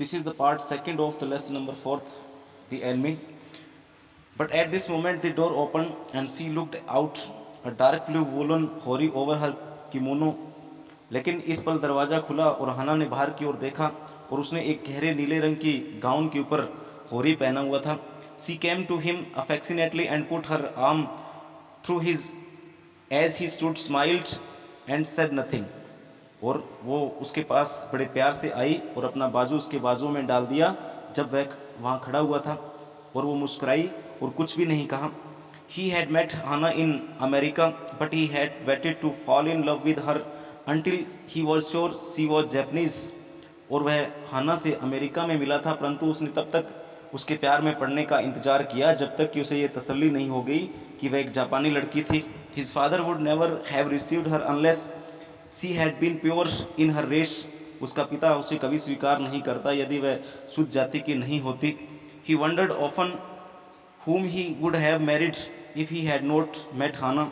This is the part second of the lesson number fourth, the enemy. But at this moment the door opened and she looked out, a dark blue woolen hoary over her kimono. लेकिन इस पल दरवाज़ा खुला और हना ने बाहर की ओर देखा और उसने एक गहरे नीले रंग की गाउन के ऊपर होरी पहना हुआ था. She came to him affectionately and put her arm through his as he stood, smiled and said nothing. और वो उसके पास बड़े प्यार से आई और अपना बाजू उसके बाजू में डाल दिया जब वह वहाँ खड़ा हुआ था, और वो मुस्कुराई और कुछ भी नहीं कहा. He had met Hannah in America, but he had waited to fall in love with her until he was sure she was Japanese. और वह हाना से अमेरिका में मिला था, परंतु उसने तब तक उसके प्यार में पड़ने का इंतज़ार किया जब तक कि उसे ये तसल्ली नहीं हो गई कि वह एक जापानी लड़की थी. His father would never have received her unless she had been pure in her race. उसका पिता उसे कभी स्वीकार नहीं करता यदि वह शुद्ध जाति की नहीं होती. He wondered often whom he would have married if he had not met Hannah.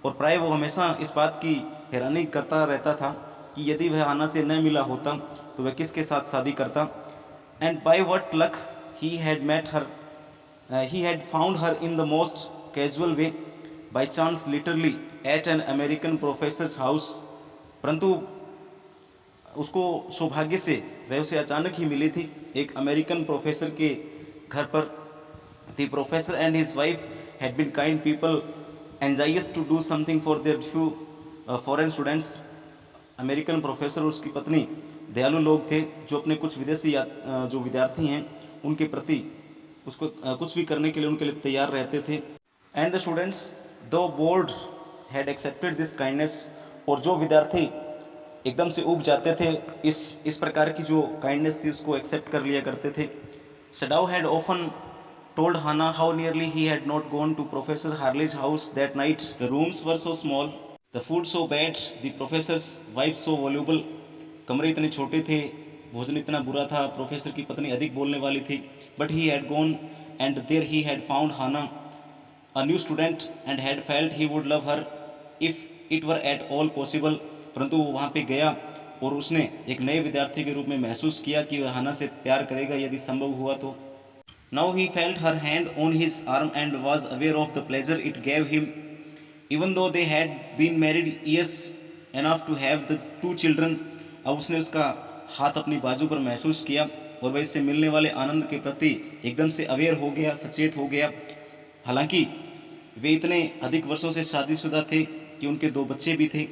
और प्राय वो हमेशा इस बात की हैरानी करता रहता था कि यदि वह हाना से न मिला होता तो वह किसके साथ शादी करता. And by what luck he had met her, he had found her in the most casual way, by chance literally at an American professor's house. परंतु उसको सौभाग्य से वह उसे अचानक ही मिली थी एक अमेरिकन प्रोफेसर के घर पर. The professor and his wife had been kind people, anxious to do something for their few foreign students. American professor और उसकी पत्नी दयालु लोग थे जो अपने कुछ विदेशी जो विद्यार्थी हैं उनके प्रति उसको कुछ भी करने के लिए उनके लिए तैयार रहते थे. एंड द स्टूडेंट्स दो board had accepted this kindness. और जो विद्यार्थी एकदम से उब जाते थे इस प्रकार की जो काइंडनेस थी उसको एक्सेप्ट कर लिया करते थे. Sadao had often told Hannah how nearly he had not gone to Professor Harley's house that night. The rooms were so small, the food so bad, the professor's wife so voluble. कमरे इतने छोटे थे, भोजन इतना बुरा था, professor की पत्नी अधिक बोलने वाली थी. But he had gone and there he had found Hannah, a new student, and had felt he would love her if it were at all possible. परंतु वो वहाँ पे गया और उसने एक नए विद्यार्थी के रूप में महसूस किया कि वह हाना से प्यार करेगा यदि संभव हुआ तो. Now he felt her hand on his arm and was aware of the pleasure it gave him, even though they had been married years enough to have the two children. अब उसने उसका हाथ अपनी बाजू पर महसूस किया और वह इससे मिलने वाले आनंद के प्रति एकदम से अवेयर हो गया, सचेत हो गया. हालांकि वे इतने अधिक वर्षों से शादीशुदा थे कि उनके दो बच्चे भी थे.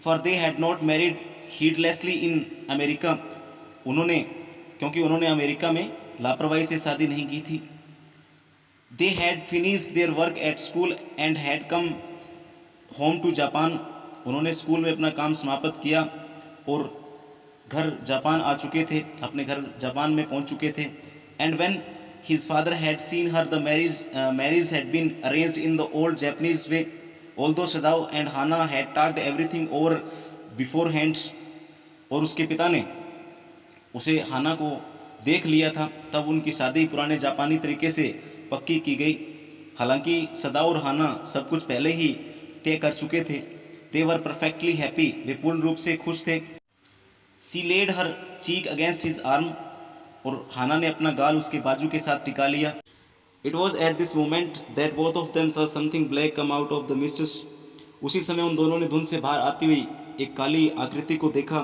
For they had not married heedlessly in America. क्योंकि उन्होंने अमेरिका में लापरवाही से शादी नहीं की थी. They had finished their work at school and had come home to Japan. उन्होंने स्कूल में अपना काम समाप्त किया और घर जापान आ चुके थे, अपने घर जापान में पहुंच चुके थे. And when his father had seen her, the marriage had been arranged in the old Japanese way. Although Sadao and Hannah had talked everything over beforehand. और उसके पिता ने उसे हाना को देख लिया था, तब उनकी शादी पुराने जापानी तरीके से पक्की की गई. हालांकि सदाओ और हाना सब कुछ पहले ही तय कर चुके थे. They were perfectly happy. वे पूर्ण रूप से खुश थे. She laid her cheek against his arm. और हाना ने अपना गाल उसके बाजू के साथ टिका लिया. It was at this moment that both of them saw something black come out of the mists. उसी समय उन दोनों ने धुंध से बाहर आती हुई एक काली आकृति को देखा.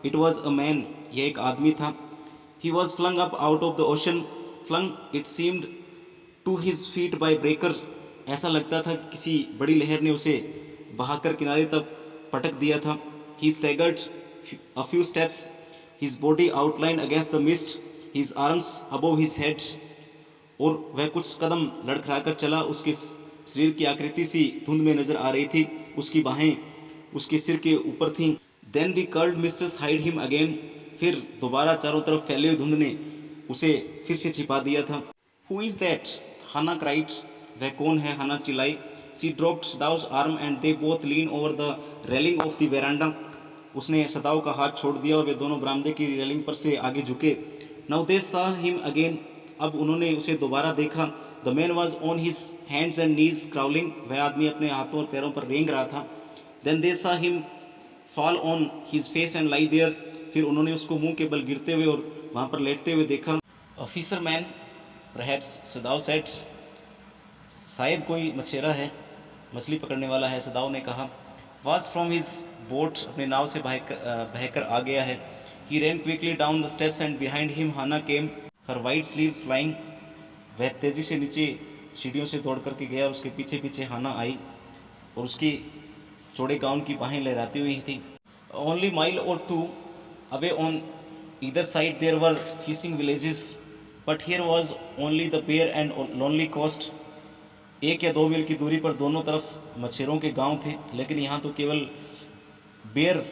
It was a man. यह एक आदमी था. He was flung up out of the ocean. Flung, it seemed, to his feet by breaker. ऐसा लगता था किसी बड़ी लहर ने उसे बहाकर किनारे तक पटक दिया था. He staggered a few steps, his body outlined against the mist, his arms above his head. और वह कुछ कदम लड़खड़ाकर चला. उसके शरीर की आकृति सी धुंध में नजर आ रही थी. उसकी बाहें उसके सिर के ऊपर थीं. Then the curled mists hid him again. फिर दोबारा चारों तरफ फैले हुए धुंध ने उसे फिर से छिपा दिया था. Who is that? Hannah cried. वह कौन है? हन्ना चिल्लाई. She dropped Sadao's arm and they both leaned over the railing of the veranda. उसने सदाओ का हाथ छोड़ दिया और वे दोनों बरामदे की रेलिंग पर से आगे झुके. Now they saw him again. अब उन्होंने उसे दोबारा देखा. The man was on his hands and knees crawling. वह आदमी अपने हाथों और पैरों पर रेंग रहा था. Then they saw him fall on his face and lie there. फिर उन्होंने उसको मुंह के बल गिरते हुए और वहाँ पर लेटते हुए देखा। अ फिशरमैन परहैप्स सदाव सेड, शायद कोई मछेरा है, मछली पकड़ने वाला है। सदाव ने कहा। वाज फ्रॉम हिज बोट, अपने नाव से बहकर आ गया है। He ran quickly down the steps and behind him Hana came, her white sleeves flying. वह तेजी से नीचे सीढ़ियों से दौड़ करके गया और उसके पीछे पीछे हाना आई और उसकी चौड़े गाउन की बाहें लहराती हुई थी। Only mile or two away on either side there were fishing villages, but here was only the bare and lonely coast. 1 या 2 मील की दूरी पर दोनों तरफ मछेरों के गांव थे, लेकिन यहाँ तो केवल बेयर,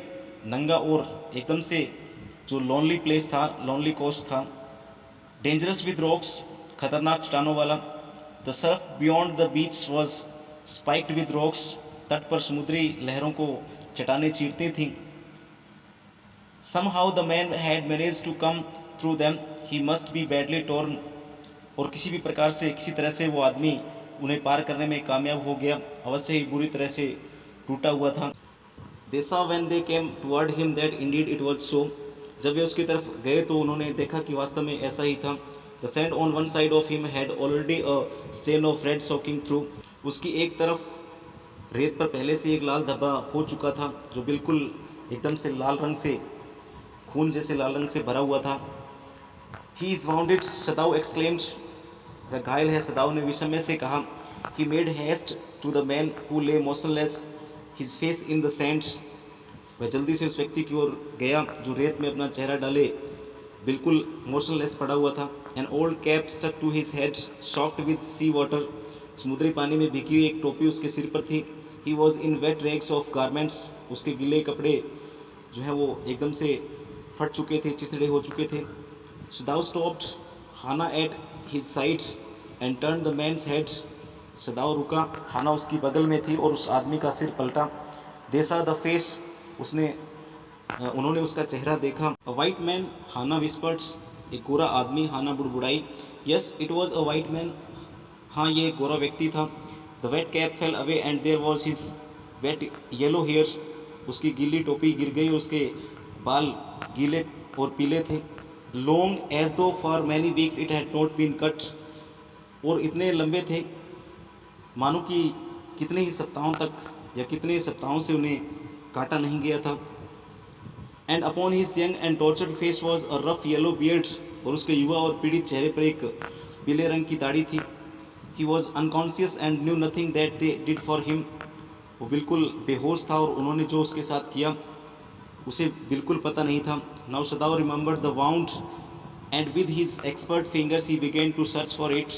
नंगा और एकदम से जो लोनली प्लेस था, लोनली कोस्ट था। डेंजरस विद रॉक्स, खतरनाक चट्टानों वाला। The Surf beyond the beach was spiked with rocks, तट पर समुद्री लहरों को चट्टानें चीरती थीं। Somehow the man had managed to come through them. He must be badly torn. और किसी भी प्रकार से, किसी तरह से वो आदमी उन्हें पार करने में कामयाब हो गया, अवश्य ही बुरी तरह से टूटा हुआ था। They saw when they came toward him that indeed it was so. जब वे उसकी तरफ गए तो उन्होंने देखा कि वास्तव में ऐसा ही था। The sand on one side of him had already a stain of red soaking through. उसकी एक तरफ रेत पर पहले से एक लाल धब्बा हो चुका था, जो बिल्कुल एकदम से लाल रंग से, खून जैसे लाल रंग से भरा हुआ था। He is wounded, सदाव exclaimed. वह घायल है, सदाव ने विषमय से कहा। He made haste to the man who lay motionless, his face in the sand. वह जल्दी से उस व्यक्ति की ओर गया जो रेत में अपना चेहरा डाले बिल्कुल मोशनलेस पड़ा हुआ था। An old cap stuck to his head, soaked with sea water. समुद्री पानी में भीगी हुई एक टोपी उसके सिर पर थी। He was in wet rags of garments. उसके गीले कपड़े जो है वो एकदम से फट चुके थे, चिथड़े हो चुके थे। सदाव stopped Hannah at his side and turned the man's head. सदाव रुका, हाना उसकी बगल में थी और उस आदमी का सिर पलटा। They saw the face. उन्होंने उसका चेहरा देखा। A white man, Hana whispered. एक गोरा आदमी, हाना बुड़बुड़ाई। Yes, it was a white man. हाँ, ये एक गोरा व्यक्ति था। The wet cap fell away and there was his wet yellow hair. उसकी गीली टोपी गिर गई और उसके बाल गीले और पीले थे। Long as though for many weeks it had not been cut. और इतने लंबे थे मानो कि कितने ही सप्ताहों तक या कितने सप्ताहों से उन्हें काटा नहीं गया था। And upon his young and tortured face was a rough yellow beard, और उसके युवा और पीड़ित चेहरे पर एक पीले रंग की दाढ़ी थी। He was unconscious and knew nothing that they did for him. वो बिल्कुल बेहोश था और उन्होंने जो उसके साथ किया उसे बिल्कुल पता नहीं था। Now Sadao remembered the wound and with his expert fingers he began to search for it.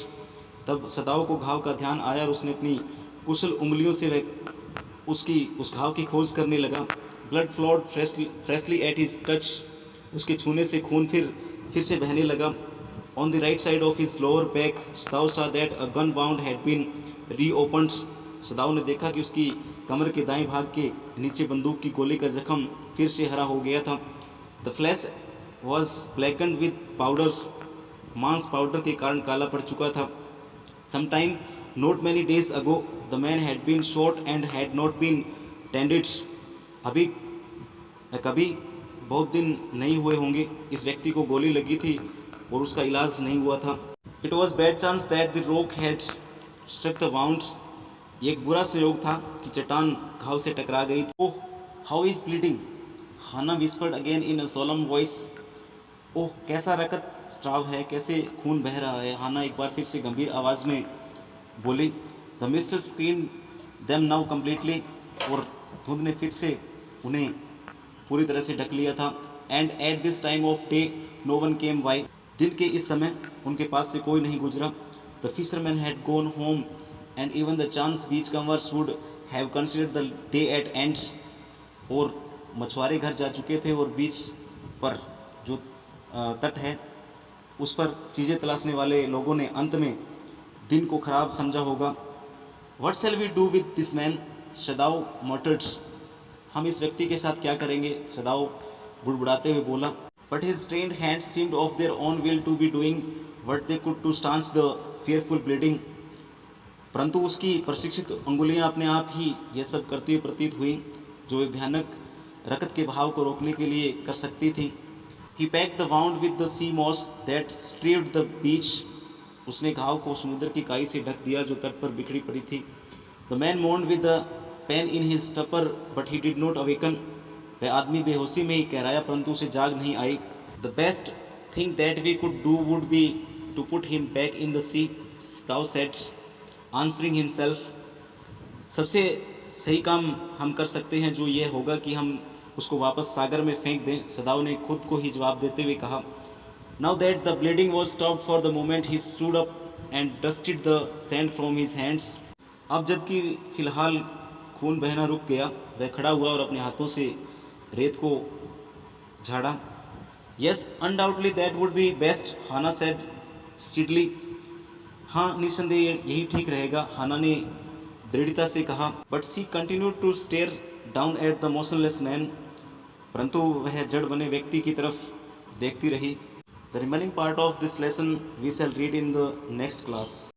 तब सदाव को घाव का ध्यान आया और उसने अपनी कुशल उंगलियों से वह उस घाव की खोज करने लगा। Blood flowed freshly at his touch. उसके छूने से खून फिर से बहने लगा। On the right side of his lower back Sadao saw that a gun wound had been reopened. Sadao ने देखा कि उसकी कमर के दाएं भाग के नीचे बंदूक की गोली का जख्म फिर से हरा हो गया था। The flesh was blackened with powder. मांस पाउडर के कारण काला पड़ चुका था। Sometime not many days ago the man had been shot and had not been tended. अभी कभी बहुत दिन नहीं हुए होंगे इस व्यक्ति को गोली लगी थी और उसका इलाज नहीं हुआ था। It was bad chance that the rock had struck the wound. ये एक बुरा संयोग था कि चट्टान घाव से टकरा गई थी। Oh, how is bleeding? Hannah whispered again in a solemn voice. ओह, कैसा रक्त स्राव है, कैसे खून बह रहा है। हाना एक बार फिर से गंभीर आवाज़ में बोली। The mister screen them now completely. और धुंध ने फिर से उन्हें पूरी तरह से ढक लिया था। And at this time of day no one came by. दिन के इस समय उनके पास से कोई नहीं गुजरा। The fisherman had gone home and even the chance beach commerce would have considered the day at and. और मछुआरे घर जा चुके थे और बीच पर जो तट है उस पर चीज़ें तलाशने वाले लोगों ने अंत में दिन को खराब समझा होगा। What shall we do with this man? Sadao muttered. हम इस व्यक्ति के साथ क्या करेंगे? सदाव बुड़बुड़ाते हुए बोला। But his trained hands seemed of their own will to be doing what they could to stanch the fearful bleeding. परंतु उसकी प्रशिक्षित अंगुलियां अपने आप ही यह सब करती हुई प्रतीत हुई जो भयानक रकत के बहाव को रोकने के लिए कर सकती थी। He packed the wound with the sea moss that strewed the beach. उसने घाव को समुद्र की काई से ढक दिया जो तट पर बिखरी पड़ी थी। The man moaned with the pain in his stupor, but he did not awaken. वह आदमी बेहोशी में ही कहराया परंतु उसे जाग नहीं आई। The best thing that we could do would be to put him back in the sea, thou said, answering himself. सबसे सही काम हम कर सकते हैं जो ये होगा कि हम उसको वापस सागर में फेंक दें, सदाव ने खुद को ही जवाब देते हुए कहा। Now that the bleeding was stopped for the moment, he stood up and dusted the sand from his hands. अब जबकि फिलहाल खून बहना रुक गया, वह खड़ा हुआ और अपने हाथों से रेत को झाड़ा। Yes, undoubtedly that would be best, Hannah said steadily. हाँ, निस्संदेह यही ठीक रहेगा, हाना ने दृढ़ता से कहा। But she continued to stare down at the motionless man. परंतु वह जड़ बने व्यक्ति की तरफ देखती रही। The remaining part of this lesson we shall read in the next class.